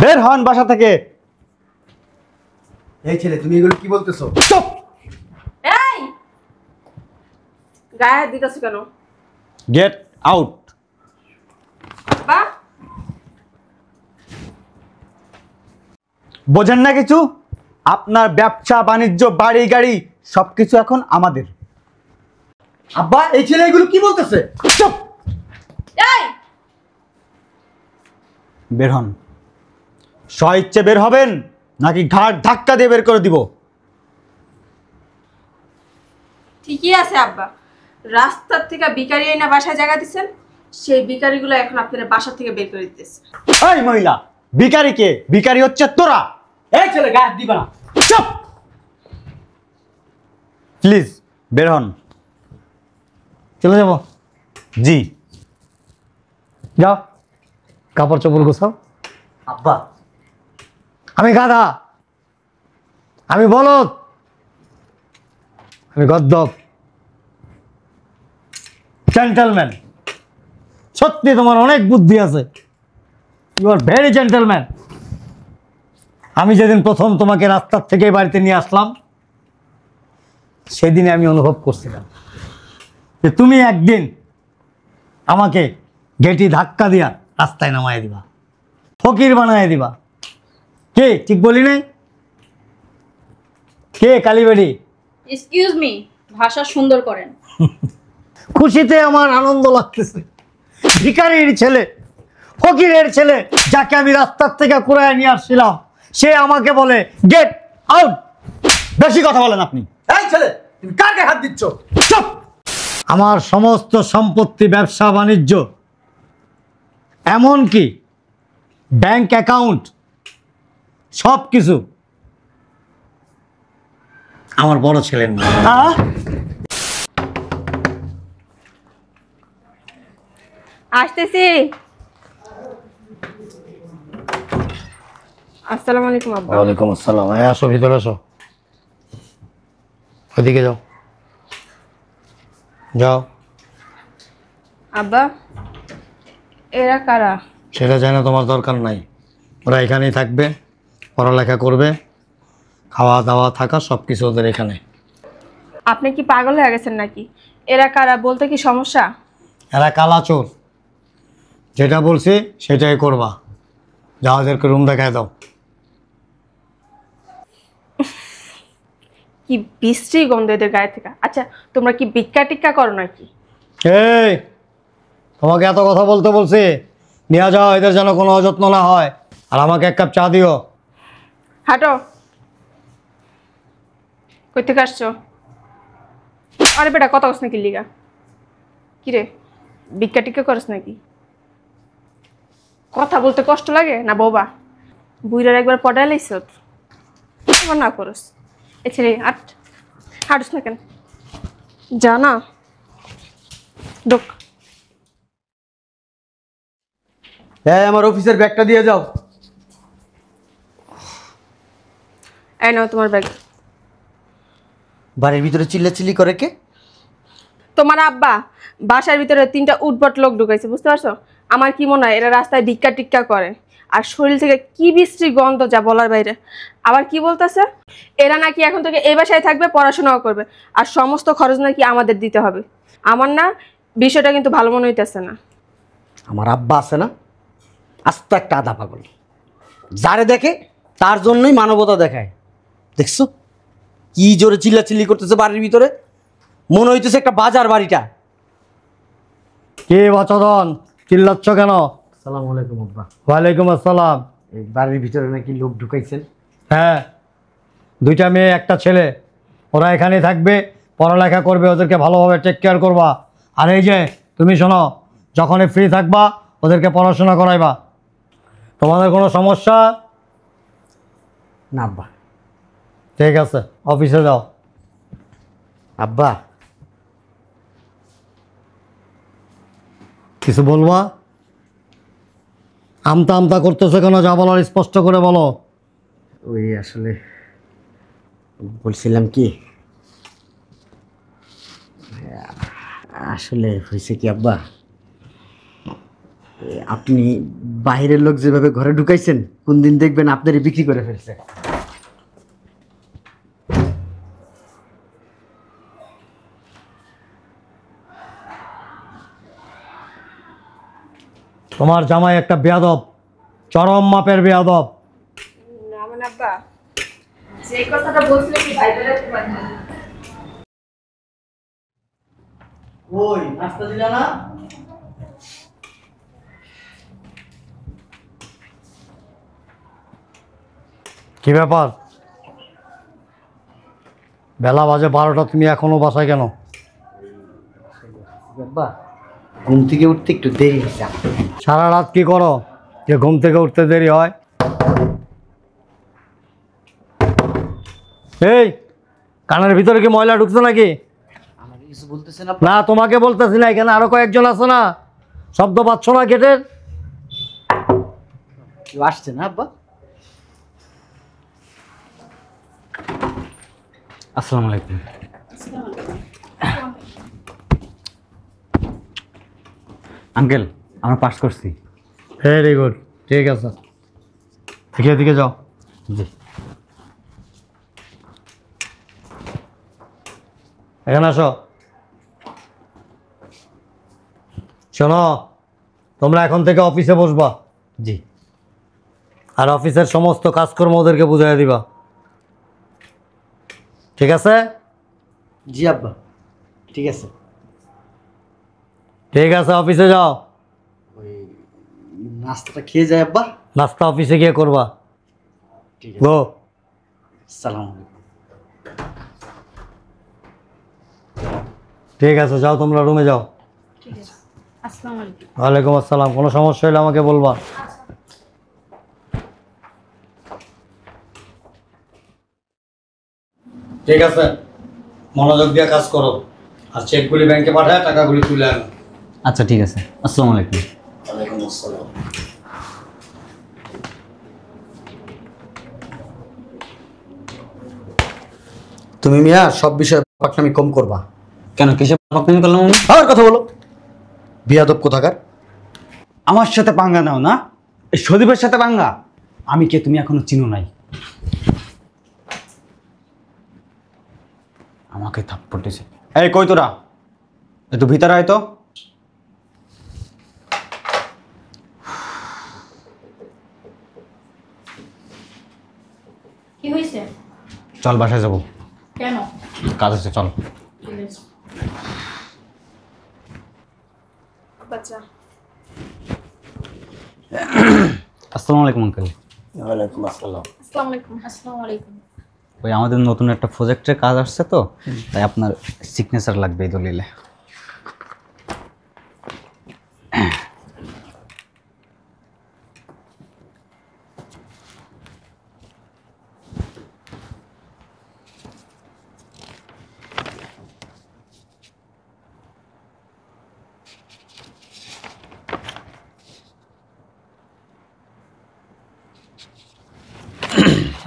বের হন বাসা থেকে। এই ছেলে তুমি এগুলো কি বলতেছো? চুপ। এই গায়ে হাত দিতেছ কেন? Get out. বা বোঝেন না কিছু? আপনার ব্যবসা বাণিজ্য বাড়ি গাড়ি সবকিছু এখন আমাদের। আব্বা এই ছেলে এগুলো কি বলতেছে? চুপ। এই বের হন। স্বইচ্ছে বের হবেন নাকি ঘাট ধাক্কা দিয়ে বের করে দিব? ঠিকই আছে আব্বা, রাস্তার থেকে ভিখারি এনে বাসায় জায়গা দিচ্ছেন, সেই ভিখারিগুলো এখন আপনারা বাসা থেকে বের করে দিতেছে। এই মহিলা, ভিখারি কে? ভিখারি হচ্ছে তোরা। এই ছেলে গায়ে হাত দিবা না। চুপ। প্লিজ বের হন। চলে যাব? জি যাও, কাপড় চোপড় গোছাও। আব্বা আমি গাধা, আমি বলদ, আমি গদ্দপ, জেন্টলম্যান। সত্যি তোমার অনেক বুদ্ধি আছে, ইউ আর ভেরি জেন্টলম্যান। আমি যেদিন প্রথম তোমাকে রাস্তার থেকে বাড়িতে নিয়ে আসলাম, সেদিনে আমি অনুভব করছিলাম যে তুমি একদিন আমাকে গেটি ধাক্কা দিয়া রাস্তায় নামায় দিবা, ফকির বানায় দিবা। কে ঠিক বলি নাই? কে কালীবাড়ি? এক্সকিউজ মি, ভাষা সুন্দর করেন। খুশিতে আমার আনন্দ লাগতেছে। ভিখারির ছেলে, ফকিরের ছেলে, যাকে আমি রাস্তার থেকে কুড়ায় নিয়ে আসছিলাম, সে আমাকে বলে গেট আউট। বেশি কথা বলেন আপনি। এই ছেলে তুমি কার গায়ে হাত দিচ্ছ? চুপ। আমার সমস্ত সম্পত্তি, ব্যবসা বাণিজ্য, এমনকি ব্যাংক অ্যাকাউন্ট, সব কিছু আমার বড় ছেলের নামে। আসতেছি। আসসালামু আলাইকুম আব্বা। ওয়ালাইকুম আসসালাম। আসো, ভিতরে আসো। ওইদিকে যাও, যাও। আব্বা এরা কারা? সেটা জানা তোমার দরকার নাই। ওরা এখানেই থাকবে, পড়ালেখা করবে, খাওয়া দাওয়া থাকা সব কিছু ওদের এখানে। আপনি কি পাগল হয়ে গেছেন নাকি? এরা কারা বলতে কি সমস্যা? এরা কালাচোর, যেটা বলছি সেটাই করবা। যাও, ওদেরকে রুম দেখায় দাও। কি বিশ্রী গন্ধ এদের গায়ে থেকে। আচ্ছা তোমরা কি ভিক্ষা টিক্কা করো নাকি? এই, তোমাকে এত কথা বলতে বলছি, নিয়ে যাও, এদের যেন কোনো অযত্ন না হয়। আর আমাকে এক কাপ চা দিও। হাঁটো। কই থেকে আসছো? আরে বেটা কথা কস নাকি লিগা? কিরে ভিক্ষা টিক্কা করস নাকি? কথা বলতে কষ্ট লাগে না বোবা? বুইরার একবার পটাই লাইছ আমার না করস। এ ছেলে হাঁটস না কেন? জানা ডোক। এই আমার অফিসের ব্যাগটা দিয়ে যাও। এই নাও তোমার ব্যাগ। বাড়ির ভিতরে চিল্লাচিল্লি করে কে? তোমার আব্বা বাসার ভিতরে 3টা উটবট লোক ঢুকাইছে, বুঝতে পারছো? আমার কি মনে হয় এরা রাস্তায় ভিক্ষা টিক্কা করে, আর শরীর থেকে কি বিশ্রী গন্ধ যা বলার বাইরে। আবার কি বলতেছে, এরা নাকি এখন থেকে এই বাসায় থাকবে, পড়াশোনাও করবে, আর সমস্ত খরচ নাকি আমাদের দিতে হবে। আমার না বিষয়টা কিন্তু ভালো মনে হইতেছে না। আমার আব্বা আছে না, আস্ত একটা আধা পাগল, যারে দেখে তার জন্যই মানবতা দেখায়। দেখছো কি জোরে চিল্লাচিল্লি করতেছে বাড়ির ভিতরে, মনে হইতেছে একটা বাজার বাড়িটা। কে বচদন, চিল্লাচ্ছ কেন? আসসালামু আলাইকুম আব্বা। ওয়ালাইকুম আসসালাম। এই বাড়ির ভিতরে নাকি লোক ঢুকাইছেন? হ্যাঁ, 2টা মেয়ে, একটা ছেলে। ওরা এখানেই থাকবে, পড়ালেখা করবে, ওদেরকে ভালোভাবে টেক কেয়ার করবা। আর এই যে তুমি শোনো, যখনই ফ্রি থাকবা ওদেরকে পড়াশোনা করাইবা। তোমাদের কোনো সমস্যা? না আব্বা। ঠিক আছে, অফিসে যাও। আব্বা কিছু বলবা? আমতা আমতা করতেছো কেন? যা বলার স্পষ্ট করে বলো। ওই আসলে বলছিলাম কি, আসলে হয়েছে কি আব্বা, আপনি বাইরের লোক যেভাবে ঘরে ঢুকাইছেন, কোন দিন দেখবেন আপনারই বিক্রি করে ফেলছে। তোমার জামাই একটা বেয়াদব, চরম মাপের বেয়াদব। না মানে আব্বা, যে কথাটা বলছিলে কি ভাই বেরাতে পারবে না। ওই নাস্তা দিলা না? কি ব্যাপার? বেলা বাজে 12টা, তুমি এখনো বাসায় কেন? বাবা, ঘুম থেকে উঠতে একটু দেরি হয়েছে। সারা রাত কি করো যে ঘুম থেকে উঠতে দেরি হয়? এই কানের ভিতরে কি ময়লা ঢুকছে নাকি? আমাকে কিছু বলতেছেন না তোমাকে বলতেছি না, এখানে আরো কয়েকজন আছে না, শব্দ পাচ্ছ না গেটের? কেউ আসছে না আব্বা? আসসালামু আলাইকুম। আঙ্কেল, আমরা পাস করছি। ভেরি গুড, ঠিক আছে, এদিকে এদিকে যাও। জি। এখানে আসো। শোনো, তোমরা এখন থেকে অফিসে বসবা, জি। আর অফিসের সমস্ত কাজকর্ম ওদেরকে বুঝাই দিবা, ঠিক আছে? জি আব্বা, ঠিক আছে। ঠিক আছে, অফিসে যাও। ওই নাস্তাটা খেয়ে যায় আব্বা। নাস্তা অফিসে গিয়ে করবা। ঠিক আছে। গো। আসসালামু আলাইকুম। ঠিক আছে, যাও তোমরা রুমে যাও। ঠিক আছে, আসসালামু আলাইকুম। ওয়ালাইকুম আসসালাম। কোনো সমস্যা হলে আমাকে বলবা। ঠিক আছে, মনোযোগ দিয়ে কাজ করো, আর চেকগুলি ব্যাংকে পাঠায় টাকাগুলি তুলে আনো। আচ্ছা ঠিক আছে, আসসালামু আলাইকুম। ওয়ালাইকুম আসসালাম। তুমি মিয়া সব বিষয়ে পাকনামি কম করবা। কেন, কিসে পাকনামি করলাম আমি? আবার কথা বলো, বিয়াদব কোথাকার। আমার সাথে পাঙ্গা নাও না, এই সদীপের সাথে পাঙ্গা। আমি কে তুমি এখনো চিনো নাই। আমাকে থাপ্পড় দিছে। এই কই তোরা, একটু ভিতরে আয় তো। কি হয়েছে? চল বাসায় যাবো, কেন? কাজ আছে, চল। ঠিক আছে। বাচ্চা আসসালামু আলাইকুম আঙ্কেল। ওয়ালাইকুম আসসালাম। আসসালামু আলাইকুম। আসসালামু আলাইকুম। ওই আমাদের নতুন একটা প্রজেক্টের কাজ আসছে তো, তাই আপনার সিগনেচার লাগবে এই দলিলে।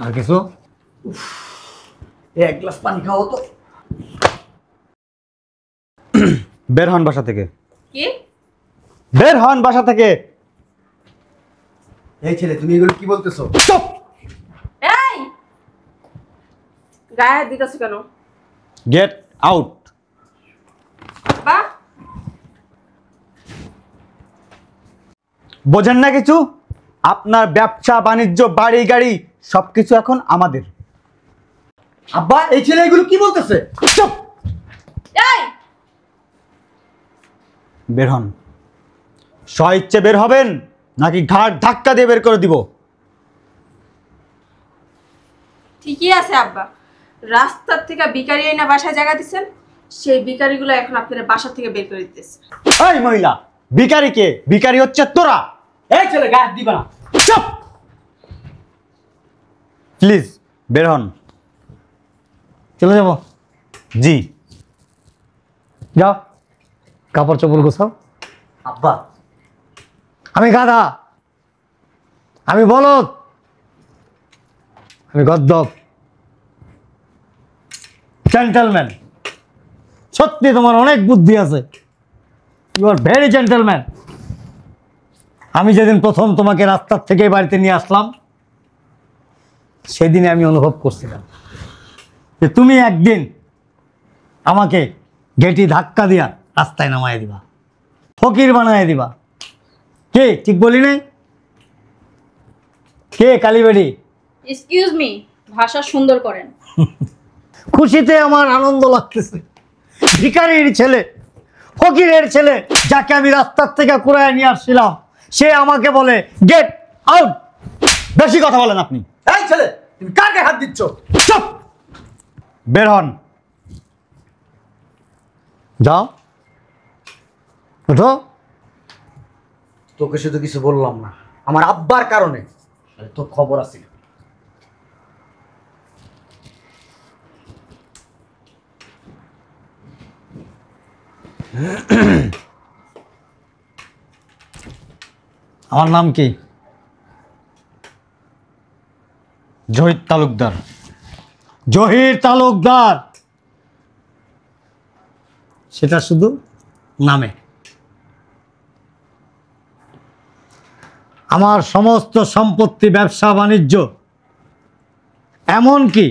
আর কিছু? এক গ্লাস পানি খাও তো। বের হন বাসা থেকে, কি? বের হন বাসা থেকে। এই ছেলে, তুমি এগুলো কি বলতেছো? চুপ। এই গায়ে হাত দিতেছ কেন? Get out. বা বোঝেন না কিছু? আপনার ব্যবসা বাণিজ্য বাড়ি গাড়ি সবকিছু এখন আমাদের। আব্বা, এই ছেলে এগুলো কি বলতেছে? চুপ। এই বের হন। স্বইচ্ছে বের হবেন নাকি ঘাট ধাক্কা দিয়ে বের করে দিব? ঠিকই আছে আব্বা, রাস্তার থেকে ভিখারি আইনা বাসায় জায়গা দিচ্ছেন, সেই ভিখারিগুলো এখন আপনারা বাসা থেকে বের করে দিতেছে। এই মহিলা, ভিখারি কে? ভিখারি হচ্ছে তোরা। এই ছেলে গায়ে হাত দিবা না। চুপ। প্লিজ বের হন। চলে যাবো? জি। যাও, কাপড় চোপড় গোছাও। আব্বা, আমি গাধা, আমি বলদ, আমি গদ্দপ, জেন্টলম্যান। সত্যি তোমার অনেক বুদ্ধি আছে, ইউ আর ভেরি জেন্টলম্যান। আমি যেদিন প্রথম তোমাকে রাস্তার থেকে বাড়িতে নিয়ে আসলাম, সেদিনে আমি অনুভব করছিলাম যে তুমি একদিন আমাকে গেটি ধাক্কা দিয়া রাস্তায় নামায় দিবা, ফকির বানায় দিবা। কে ঠিক বলি নাই? কে কালীবাড়ি? এক্সকিউজ মি, ভাষা সুন্দর করেন। খুশিতে আমার আনন্দ লাগতেছে। ভিখারির ছেলে, ফকিরের ছেলে, যাকে আমি রাস্তার থেকে কুড়ায় নিয়ে আসছিলাম, সে আমাকে বলে গেট আউট। বেশি কথা বলেন আপনি। এই ছেলে, তুমি কার গায়ে হাত দিচ্ছ? চুপ, বের হন, যাও, উঠো। তোকে শুধু কিছু বললাম না, আমার আব্বার কারণে তোর খবর আছে। আমার নাম কি? জহির তালুকদার। জহির তালুকদার, সেটা শুধু নামে। আমার সমস্ত সম্পত্তি, ব্যবসা বাণিজ্য, এমনকি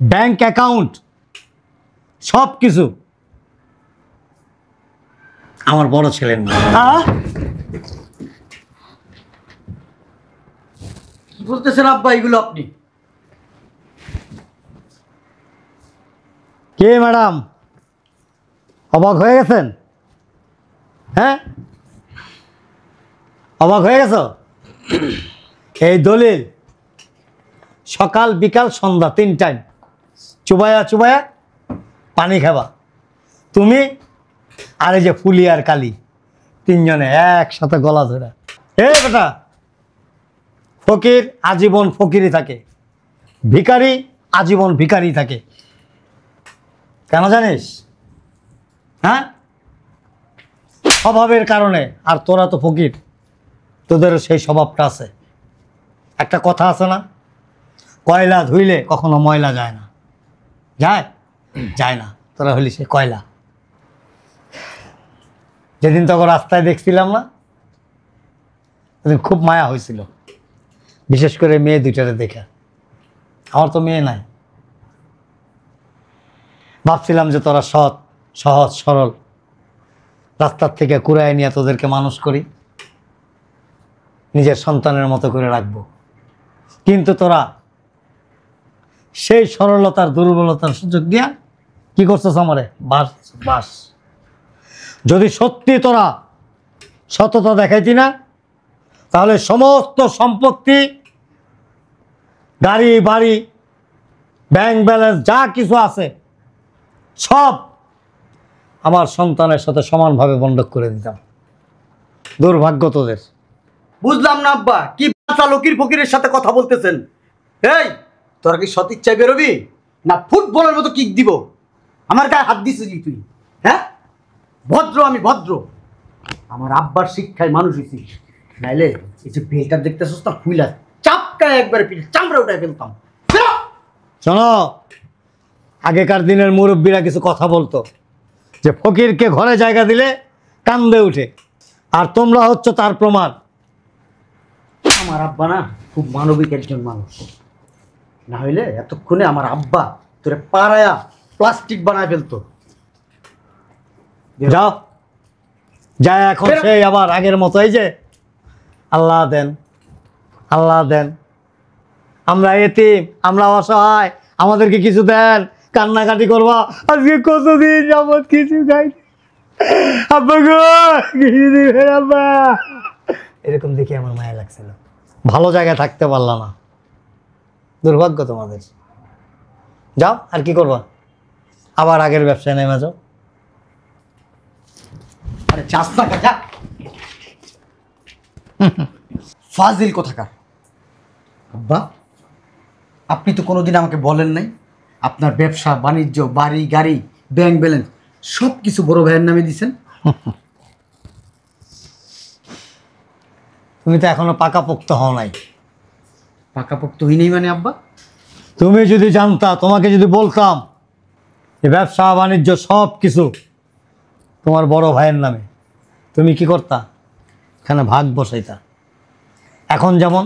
ব্যাংক অ্যাকাউন্ট, সব কিছু আমার বড় ছেলের নামে। কি বলতেছেন আব্বা এগুলো আপনি? কে ম্যাডাম, অবাক হয়ে গেছেন? হ্যাঁ, অবাক হয়ে গেছো? এই দলিল সকাল বিকাল সন্ধ্যা 3 টাইম চুবায়া চুবায়া পানি খাবা তুমি আর এই যে ফুলি আর কালি, 3 জনে একসাথে গলা ধরে। এ বেটা, ফকির আজীবন ফকিরই থাকে, ভিখারি আজীবন ভিখারি থাকে। কেন জানিস? হ্যাঁ, স্বভাবের কারণে। আর তোরা তো ফকির, তোদেরও সেই স্বভাবটা আছে। একটা কথা আছে না, কয়লা ধুইলে কখনো ময়লা যায় না। যায়? যায় না। তোরা হলি সে কয়লা। যেদিন তখন রাস্তায় দেখছিলাম না, সেদিন খুব মায়া হয়েছিল, বিশেষ করে মেয়ে দুইটারে দেখে। আমার তো মেয়ে নাই। ভাবছিলাম যে তোরা সৎ, সহজ সরল, রাস্তার থেকে কুড়ায় নিয়ে তোদেরকে মানুষ করি, নিজের সন্তানের মতো করে রাখবো। কিন্তু তোরা সেই সরলতার দুর্বলতার সুযোগ দিয়া কি করছিস আমারে? বাস বাস। যদি সত্যি তোরা সততা দেখাইতি না, তাহলে সমস্ত সম্পত্তি, গাড়ি বাড়ি, ব্যাংক ব্যালেন্স যা কিছু আছে সব আমার সন্তানের সাথে সমানভাবে বন্ধক করে দিতাম। দুর্ভাগ্য তোদের। বুঝলাম না আব্বা, কি বাচ্চা লোকির ফকিরের সাথে কথা বলতেছেন? এই, তোরা কি সৎ ইচ্ছায় বেরোবি না ফুটবলের মতো কিক দিব? আমার গায়ে হাত দিছিস তুই? হ্যাঁ, ভদ্র আমি ভদ্র, আমার আব্বার শিক্ষায় মানুষ হয়েছি। নাইলে এই যে বেলটা দেখতেছিস না, খুইলা চাপকায় একবারে পিঠে চামড়া উঠায় ফেলতাম। বেরো! শোনো, আগেকার দিনের মুরব্বীরা কিছু কথা বলতো যে ফকিরকে ঘরে জায়গা দিলে কান্দে উঠে, আর তোমরা হচ্ছ তার প্রমাণ। আমার আব্বা না খুব মানবিক একজন মানুষ, না হইলে এতক্ষণে আমার আব্বা তোরে পাড়ায়া প্লাস্টিক বানায় ফেলতো। যাও, যায় এখন বেরো। সেই আবার আগের মতো এই যে আল্লাহ দেন, আল্লাহ দেন, আমরা এতিম, আমরা অসহায়, আমাদেরকে কিছু দেন, কান্নাকাটি করবা। আজকে কতদিন যাবত কিছু খাই, আব্বা গো কিছু দিবেন আব্বা। এরকম দেখে আমার মায়া লাগছিল। ভালো জায়গায় থাকতে পারলাম না, দুর্ভাগ্য তোমাদের। যাও, আর কি করবা? আবার আগের ব্যবসায় নেমে যাও। আরে যাস না কাকা, ফাজিল কোথাকার। আব্বা, আপনি তো কোনোদিন আমাকে বলেন নাই আপনার ব্যবসা বাণিজ্য, বাড়ি গাড়ি, ব্যাংক ব্যালেন্স সব কিছু বড় ভাইয়ের নামে দিছেন। তুমি তো এখনো পাকাপোক্ত হও নাই। পাকাপোক্ত হই নেই মানে আব্বা? তুমি যদি জানতা, তোমাকে যদি বলতাম যে ব্যবসা বাণিজ্য সব কিছু তোমার বড় ভাইয়ের নামে, তুমি কি করতা? এখানে ভাগ বসাইতা। এখন যেমন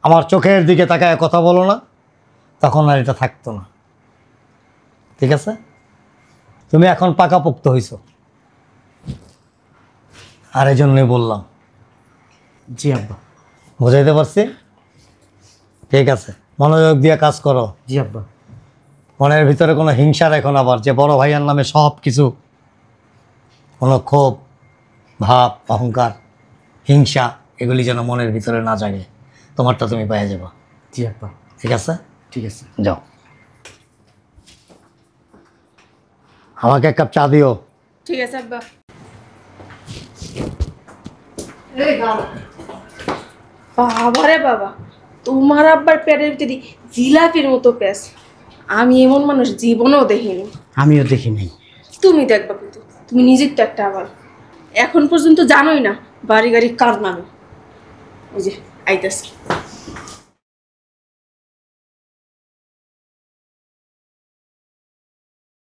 আমার চোখের দিকে তাকায় কথা বলো না, তখন আর এটা থাকতো না। ঠিক আছে? তুমি এখন পাকাপোক্ত হইছো, আর এই জন্যই বললাম। জি আব্বা। বুঝাইতে পারছি? ঠিক আছে, মনোযোগ দিয়ে কাজ করো। জি আব্বা। মনের ভিতরে কোনো হিংসা রেখো না, আবার যে বড় ভাইয়ার নামে সব কিছু, কোনো ক্ষোভ ভাব, অহংকার, হিংসা, এগুলি যেন মনের ভিতরে না জাগে। তোমারটা তুমি পেয়ে যাবা। জি আব্বা। ঠিক আছে? ঠিক আছে। যাও, আমাকে এক কাপ চা দিও। ঠিক আছে আব্বা। বাবা রে বাবা, তোমার আব্বার পেটের ভিতরে জিলাপির মতো পেঁচ। আমি এমন মানুষ জীবনেও দেখিনি। আমিও দেখি নাই। তুমি দেখবা কিন্তু, তুমি নিজের তো একটা আবার এখন পর্যন্ত জানোই না বাড়ি গাড়ি কার নামে। ওই যে আইতাছে।